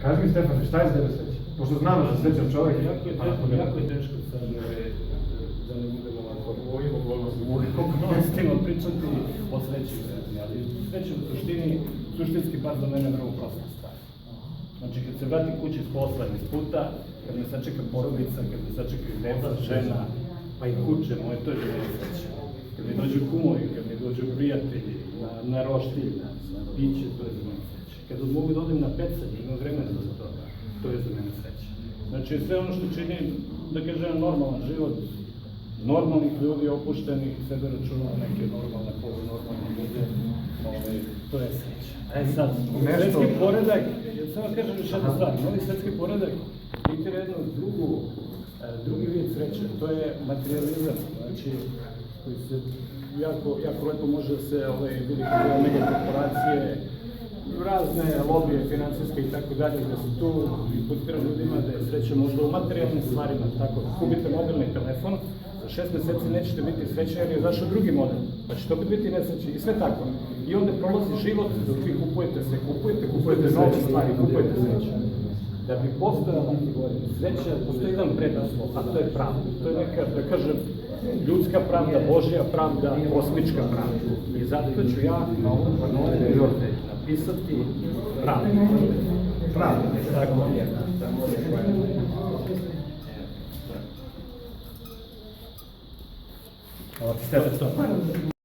Kaži mi, Stefane, šta je za tebe sreća? Pošto znamo da srećan čovjek. Jako je teško sad da ne budemo ovako u ovim okolnostima pričati o sreći u sreći, ali sreća u suštinski bar za mene vrlo prosta stvar. Znači, kad se vratim kući s posla iz puta, kad me sačeka porodica, kad me sačekaju deca, žena, pa i kuće moje, to je za mene sreća. Kad mi dođu kumovi, kad mi dođu prijatelji, na roštilj, na piće, to je za mene sreća. Kad mogu da odem na pecanje, imam vremena za to, to je za mene sreća. Znači, sve ono što čini, da kažem, normalan život, normalnih ljudi, opuštenih, sebe računao neke normalne, polunormalne ljude, to je sreća. Sad, svetski poredak, samo kažem još jednu stvar, novi svetski poredak diktira jednu drugi vid sreće, to je materializam, znači, koji se jako lepo može da se vidi kao megakorporacije, razne lobije, financijske i tako dalje, da se tu imputira ljudima da je sreća možda u materijalnim stvarima, tako, kupite mobilni telefon, za 6 meseci nećete biti srećni jer je zašao drugi model, pa ćete opet biti nesrećni i sve tako. I onda prolazi život dok vi kupujete nove stvari, kupujete sreću. Da bi postojala sreća, postoji jedan preduslov, a to je pravda. To je neka, da kažem, ljudska pravda, Božja pravda, kosmička pravda. I zato ću ja na ovom panoru napisati pravda. Pravda, tako je. Hvala ti, Stefan.